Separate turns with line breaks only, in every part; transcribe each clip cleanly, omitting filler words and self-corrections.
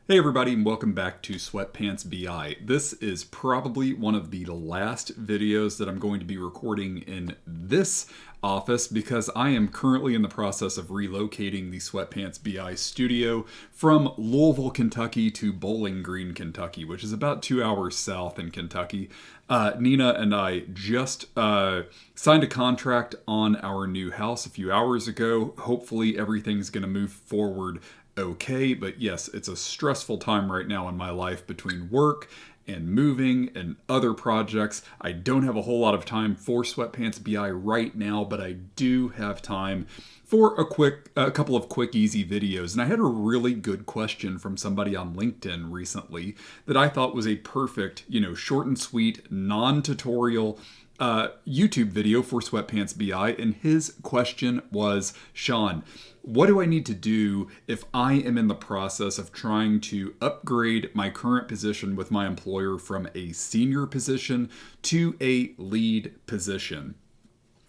Hey everybody, and welcome back to Sweatpants BI. This is probably one of the last videos that I'm going to be recording in this office because I am currently in the process of relocating the Sweatpants BI studio from Louisville, Kentucky to Bowling Green, Kentucky, which is about 2 hours south in Kentucky. Nina and I just signed a contract on our new house a few hours ago. Hopefully everything's going to move forward okay, but yes, it's a stressful time right now in my life between work and moving and other projects. I don't have a whole lot of time for Sweatpants BI right now, but I do have time for a couple of quick, easy videos. And I had a really good question from somebody on LinkedIn recently that I thought was a perfect, short and sweet, non-tutorial YouTube video for Sweatpants BI. And his question was, Sean, what do I need to do if I am in the process of trying to upgrade my current position with my employer from a senior position to a lead position?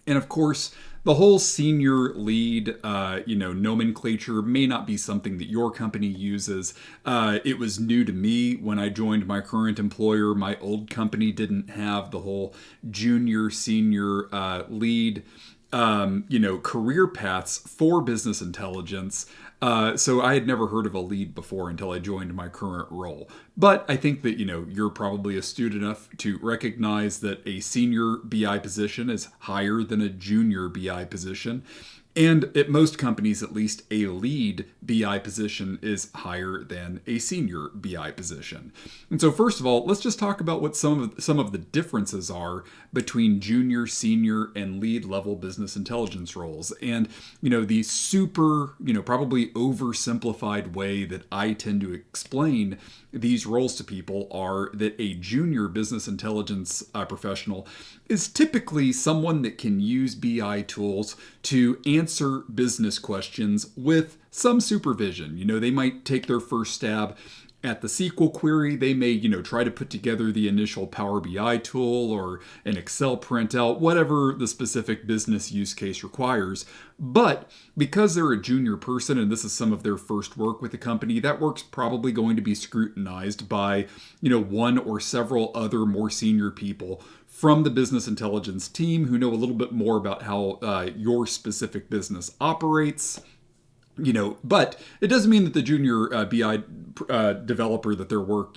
And of course, the whole senior lead, nomenclature may not be something that your company uses. It was new to me when I joined my current employer. My old company didn't have the whole junior, senior, lead career paths for business intelligence. So I had never heard of a lead before until I joined my current role. But I think that, you're probably astute enough to recognize that a senior BI position is higher than a junior BI position. And at most companies, at least, a lead BI position is higher than a senior BI position. And so first of all, let's just talk about what some of the differences are between junior, senior, and lead level business intelligence roles. And, the super, probably oversimplified way that I tend to explain these roles to people are that a junior business intelligence professional is typically someone that can use BI tools to answer business questions with some supervision. They might take their first stab at the SQL query. They may, try to put together the initial Power BI tool or an Excel printout, whatever the specific business use case requires. But because they're a junior person and this is some of their first work with the company, that work's probably going to be scrutinized by, one or several other more senior people from the business intelligence team who know a little bit more about how your specific business operates. But it doesn't mean that the junior BI developer that their work,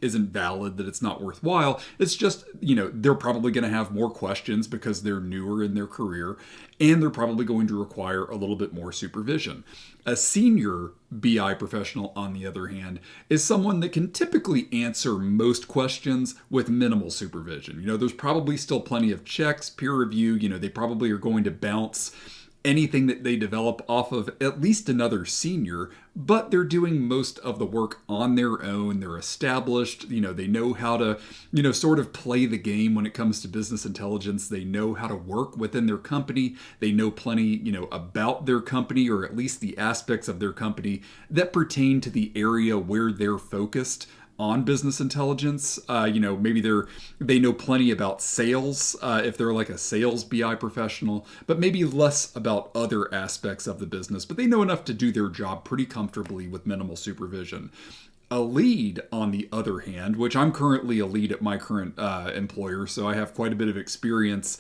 isn't valid, that it's not worthwhile. It's just, they're probably going to have more questions because they're newer in their career, and they're probably going to require a little bit more supervision. A senior BI professional, on the other hand, is someone that can typically answer most questions with minimal supervision. There's probably still plenty of checks, peer review. They probably are going to bounce anything that they develop off of at least another senior, but they're doing most of the work on their own. They're established, they know how to, sort of play the game when it comes to business intelligence. They know how to work within their company. They know plenty, about their company, or at least the aspects of their company that pertain to the area where they're focused on business intelligence. Maybe they know plenty about sales if they're like a sales BI professional, but maybe less about other aspects of the business. But they know enough to do their job pretty comfortably with minimal supervision. A lead, on the other hand, which I'm currently a lead at my current employer, so I have quite a bit of experience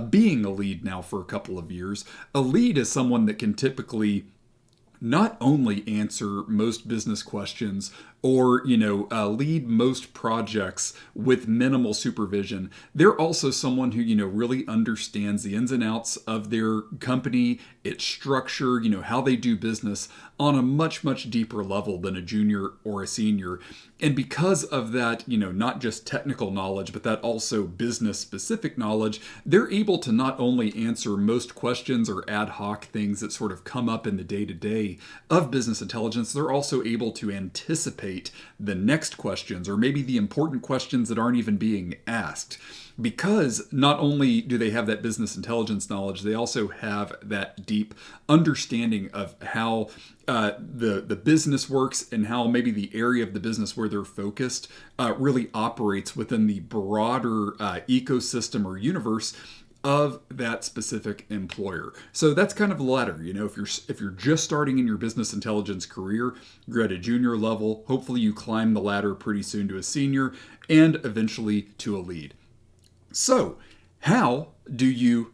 being a lead now for a couple of years. A lead is someone that can typically not only answer most business questions or, lead most projects with minimal supervision, they're also someone who, really understands the ins and outs of their company, its structure, how they do business on a much, much deeper level than a junior or a senior. And because of that, not just technical knowledge, but that also business specific knowledge, they're able to not only answer most questions or ad hoc things that sort of come up in the day to day of business intelligence, they're also able to anticipate the next questions, or maybe the important questions that aren't even being asked. Because not only do they have that business intelligence knowledge, they also have that deep understanding of how the business works and how maybe the area of the business where they're focused really operates within the broader ecosystem or universe of that specific employer. So that's kind of the ladder. If you're just starting in your business intelligence career, you're at a junior level, hopefully you climb the ladder pretty soon to a senior and eventually to a lead. So, how do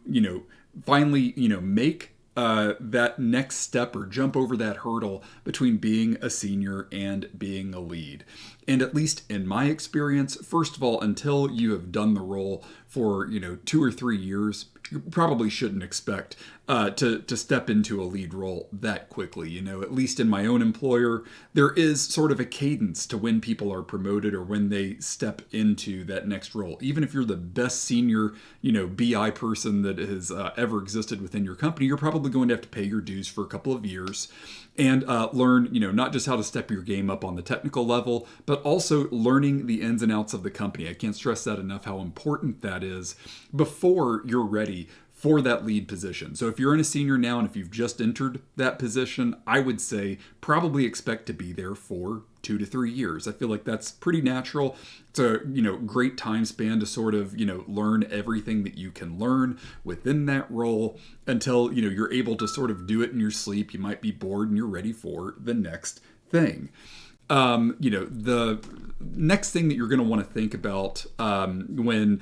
finally, make that next step or jump over that hurdle between being a senior and being a lead? And at least in my experience, first of all, until you have done the role for 2 or 3 years, you probably shouldn't expect to step into a lead role that quickly. At least in my own employer, there is sort of a cadence to when people are promoted or when they step into that next role. Even if you're the best senior, BI person that has ever existed within your company, you're probably going to have to pay your dues for a couple of years and learn, not just how to step your game up on the technical level, but also learning the ins and outs of the company. I can't stress that enough, how important that is before you're ready for that lead position. So if you're in a senior now and if you've just entered that position, I would say probably expect to be there for 2 to 3 years. I feel like that's pretty natural. It's a great time span to sort of learn everything that you can learn within that role until you're able to sort of do it in your sleep. You might be bored and you're ready for the next thing. The next thing that you're going to want to think about when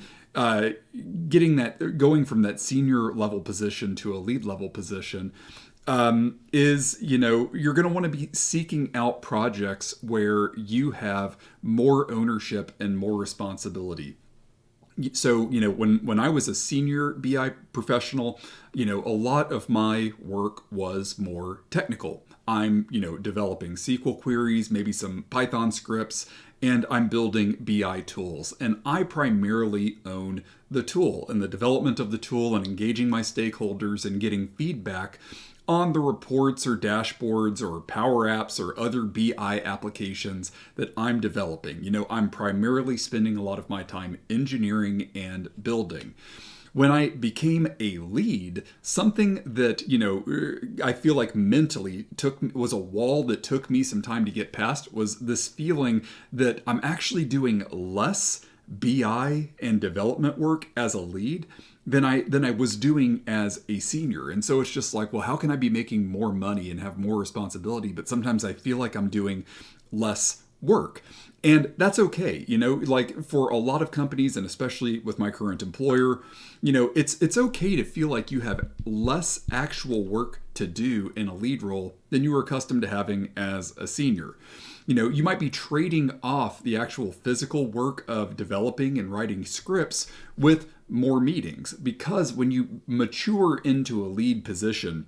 going from that senior level position to a lead level position is you're going to want to be seeking out projects where you have more ownership and more responsibility. So, when I was a senior BI professional, a lot of my work was more technical. I'm, developing SQL queries, maybe some Python scripts, and I'm building BI tools. And I primarily own the tool and the development of the tool and engaging my stakeholders and getting feedback on the reports or dashboards or Power Apps or other BI applications that I'm developing. I'm primarily spending a lot of my time engineering and building. When I became a lead, something that, I feel like mentally was a wall that took me some time to get past was this feeling that I'm actually doing less BI and development work as a lead than I was doing as a senior. And so it's just like, well, how can I be making more money and have more responsibility? But sometimes I feel like I'm doing less work. And that's okay. Like for a lot of companies, and especially with my current employer, it's okay to feel like you have less actual work to do in a lead role than you were accustomed to having as a senior. You might be trading off the actual physical work of developing and writing scripts with more meetings, because when you mature into a lead position,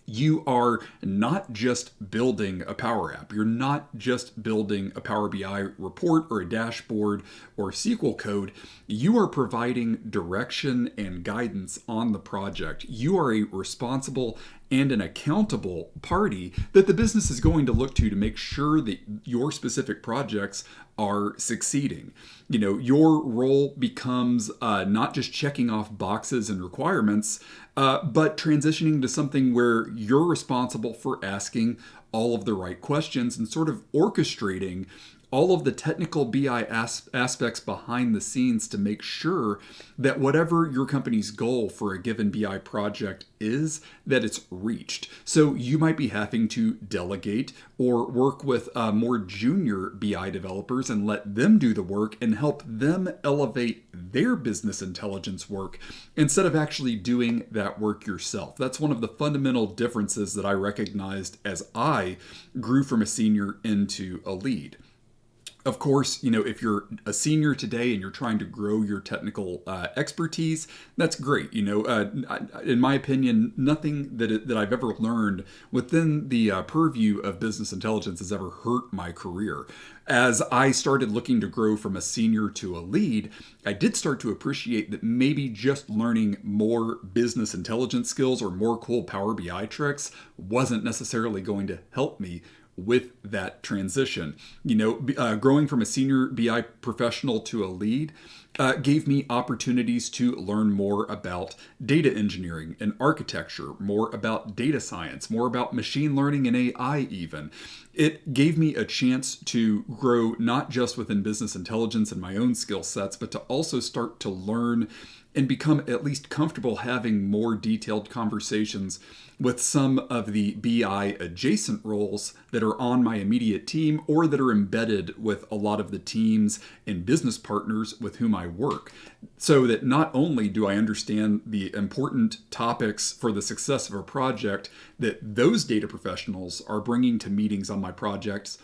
you are not just building a Power App. You're not just building a Power BI report or a dashboard or SQL code. You are providing direction and guidance on the project. You are a responsible and an accountable party that the business is going to look to make sure that your specific projects are succeeding. Your role becomes not just checking off boxes and requirements, but transitioning to something where you're responsible for asking all of the right questions and sort of orchestrating all of the technical BI aspects behind the scenes to make sure that whatever your company's goal for a given BI project is, that it's reached. So you might be having to delegate or work with more junior BI developers and let them do the work and help them elevate their business intelligence work instead of actually doing that work yourself. That's one of the fundamental differences that I recognized as I grew from a senior into a lead. Of course, if you're a senior today and you're trying to grow your technical expertise, that's great. In my opinion, nothing that I've ever learned within the purview of business intelligence has ever hurt my career. As I started looking to grow from a senior to a lead, I did start to appreciate that maybe just learning more business intelligence skills or more cool Power BI tricks wasn't necessarily going to help me with that transition. Growing from a senior BI professional to a lead gave me opportunities to learn more about data engineering and architecture, more about data science, more about machine learning and AI even. It gave me a chance to grow not just within business intelligence and my own skill sets, but to also start to learn and become at least comfortable having more detailed conversations with some of the BI adjacent roles that are on my immediate team or that are embedded with a lot of the teams and business partners with whom I work. So that not only do I understand the important topics for the success of a project that those data professionals are bringing to meetings on my projects,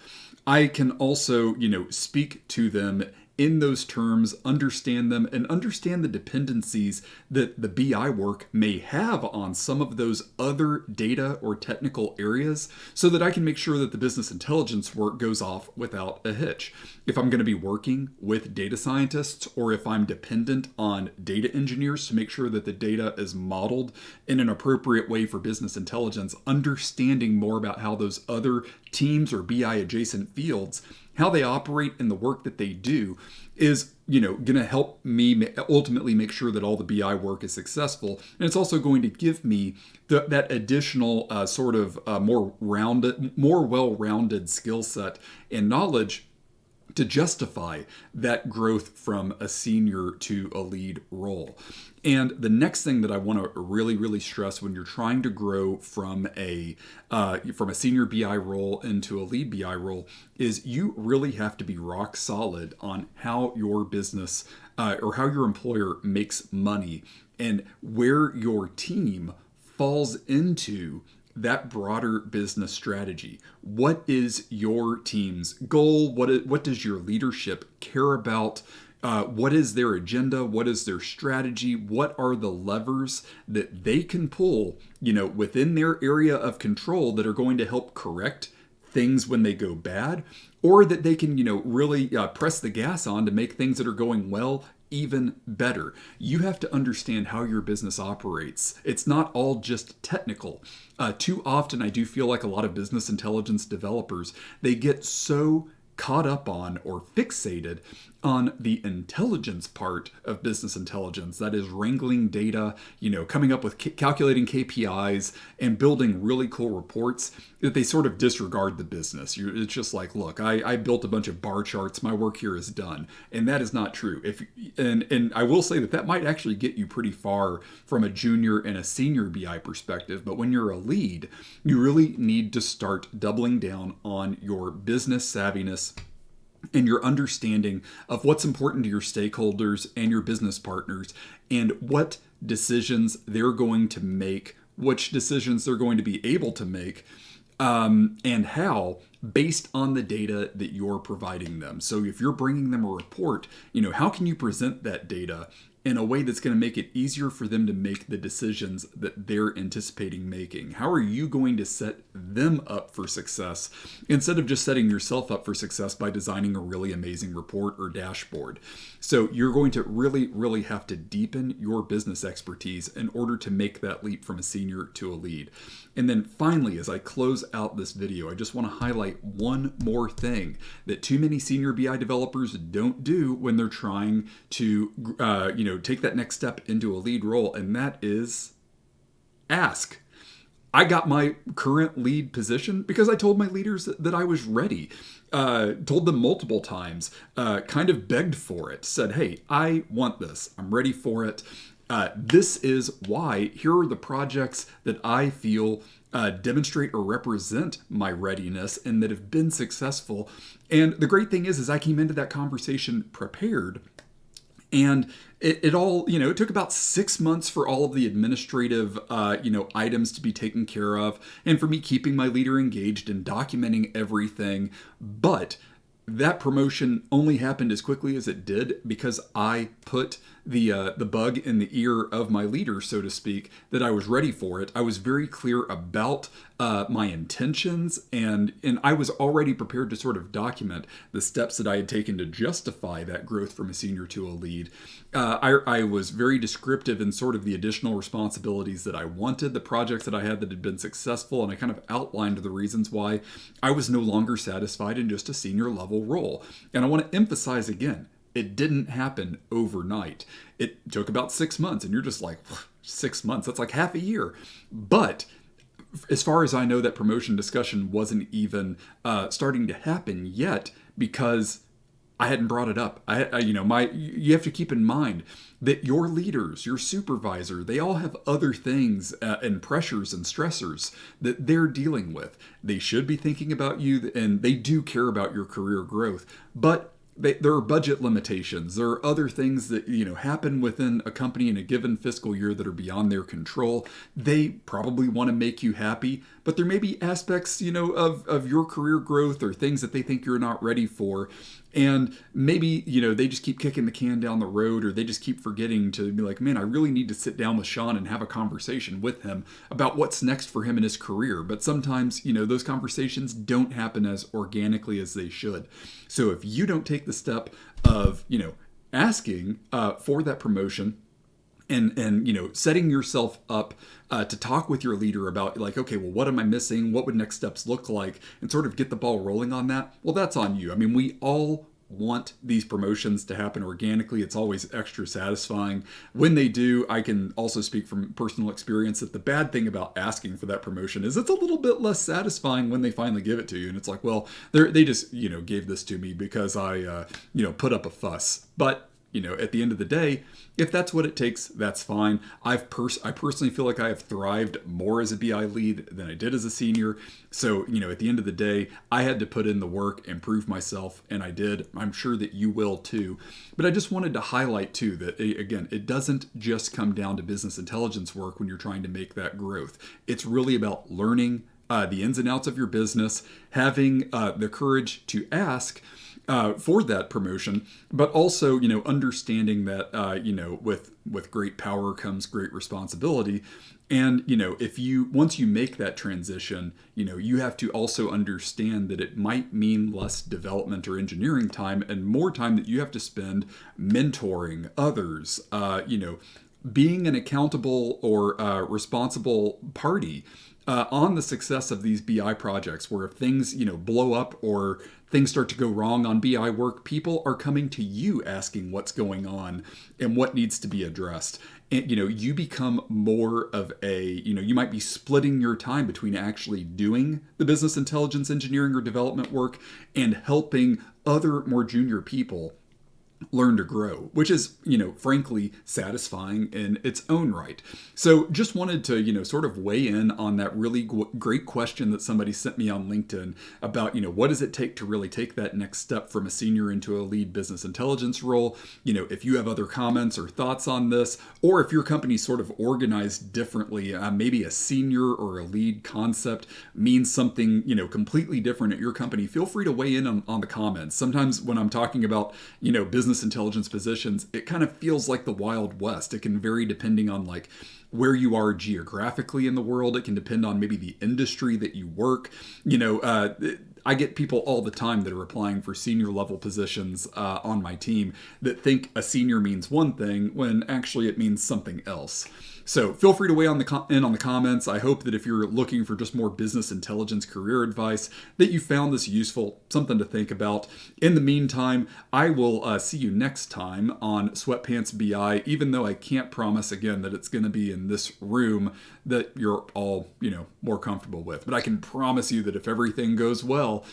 I can also, speak to them in those terms, understand them, and understand the dependencies that the BI work may have on some of those other data or technical areas so that I can make sure that the business intelligence work goes off without a hitch. If I'm going to be working with data scientists or if I'm dependent on data engineers to make sure that the data is modeled in an appropriate way for business intelligence, understanding more about how those other teams or BI adjacent fields, how they operate and the work that they do is, going to help me ultimately make sure that all the BI work is successful. And it's also going to give me that additional more well-rounded skill set and knowledge to justify that growth from a senior to a lead role. And the next thing that I want to really, really stress when you're trying to grow from a senior BI role into a lead BI role is you really have to be rock solid on how your business or how your employer makes money and where your team falls into that broader business strategy. What is your team's goal? What does your leadership care about? What is their agenda? What is their strategy? What are the levers that they can pull, within their area of control that are going to help correct things when they go bad, or that they can, really press the gas on to make things that are going well even better. You have to understand how your business operates. It's not all just technical. Too often, I do feel like a lot of business intelligence developers, they get so caught up on or fixated on the intelligence part of business intelligence. That is wrangling data, coming up with calculating KPIs and building really cool reports, that they sort of disregard the business. It's just like, look, I built a bunch of bar charts. My work here is done. And that is not true. And I will say that might actually get you pretty far from a junior and a senior BI perspective. But when you're a lead, you really need to start doubling down on your business savviness and your understanding of what's important to your stakeholders and your business partners and what decisions they're going to make, which decisions they're going to be able to make, and how, based on the data that you're providing them. So if you're bringing them a report, how can you present that data in a way that's going to make it easier for them to make the decisions that they're anticipating making? How are you going to set them up for success instead of just setting yourself up for success by designing a really amazing report or dashboard? So you're going to really, really have to deepen your business expertise in order to make that leap from a senior to a lead. And then finally, as I close out this video, I just want to highlight one more thing that too many senior BI developers don't do when they're trying to, take that next step into a lead role, and that is ask. I got my current lead position because I told my leaders that I was ready. Told them multiple times, kind of begged for it, said, hey, I want this. I'm ready for it. This is why. Here are the projects that I feel demonstrate or represent my readiness and that have been successful. And the great thing is I came into that conversation prepared. And it all, it took about 6 months for all of the administrative, items to be taken care of, and for me keeping my leader engaged and documenting everything. But that promotion only happened as quickly as it did because I put the bug in the ear of my leader, so to speak, that I was ready for it. I was very clear about my intentions, and I was already prepared to sort of document the steps that I had taken to justify that growth from a senior to a lead. I was very descriptive in sort of the additional responsibilities that I wanted, the projects that I had that had been successful, and I kind of outlined the reasons why I was no longer satisfied in just a senior level role. And I want to emphasize again, it didn't happen overnight. It took about 6 months, and you're just like, 6 months, that's like half a year. But as far as I know, that promotion discussion wasn't even starting to happen yet because I hadn't brought it up. You have to keep in mind that your leaders, your supervisor, they all have other things and pressures and stressors that they're dealing with. They should be thinking about you, and they do care about your career growth, but there are budget limitations. There are other things that happen within a company in a given fiscal year that are beyond their control. They probably want to make you happy, but there may be aspects of your career growth or things that they think you're not ready for. And maybe, they just keep kicking the can down the road, or they just keep forgetting to be like, man, I really need to sit down with Sean and have a conversation with him about what's next for him in his career. But sometimes, those conversations don't happen as organically as they should. So if you don't take the step of, asking for that promotion, and setting yourself up to talk with your leader about, like, okay, well, what am I missing? What would next steps look like? And sort of get the ball rolling on that. Well, that's on you. I mean, we all want these promotions to happen organically. It's always extra satisfying when they do. I can also speak from personal experience that the bad thing about asking for that promotion is it's a little bit less satisfying when they finally give it to you. And it's like, well, they just, gave this to me because I, put up a fuss. But at the end of the day, if that's what it takes, that's fine. I personally feel like I have thrived more as a BI lead than I did as a senior. So, at the end of the day, I had to put in the work and prove myself, and I did. I'm sure that you will too. But I just wanted to highlight too that, again, it doesn't just come down to business intelligence work when you're trying to make that growth. It's really about learning the ins and outs of your business, having the courage to ask for that promotion, but also, understanding that, with great power comes great responsibility. And, once you make that transition, you have to also understand that it might mean less development or engineering time and more time that you have to spend mentoring others, being an accountable or responsible party on the success of these BI projects, where if things, blow up or things start to go wrong on BI work, people are coming to you asking what's going on and what needs to be addressed. And, you become more of a, you might be splitting your time between actually doing the business intelligence engineering or development work and helping other more junior people learn to grow, which is, frankly satisfying in its own right. So just wanted to, sort of weigh in on that really great question that somebody sent me on LinkedIn about, what does it take to really take that next step from a senior into a lead business intelligence role? If you have other comments or thoughts on this, or if your company's sort of organized differently, maybe a senior or a lead concept means something, completely different at your company, feel free to weigh in on the comments. Sometimes when I'm talking about, business intelligence positions, it kind of feels like the Wild West. It can vary depending on like where you are geographically in the world. It can depend on maybe the industry that you work. I get people all the time that are applying for senior level positions on my team that think a senior means one thing when actually it means something else. So feel free to weigh in on the comments. I hope that if you're looking for just more business intelligence career advice, that you found this useful, something to think about. In the meantime, I will see you next time on Sweatpants BI, even though I can't promise again that it's going to be in this room that you're all, more comfortable with. But I can promise you that if everything goes well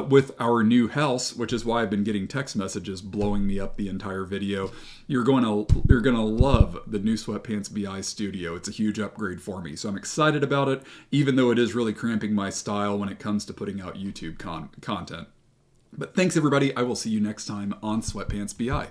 with our new house, which is why I've been getting text messages blowing me up the entire video, you're gonna love the new Sweatpants BI studio. It's a huge upgrade for me, so I'm excited about it, even though it is really cramping my style when it comes to putting out YouTube content. But thanks everybody. I will see you next time on Sweatpants BI.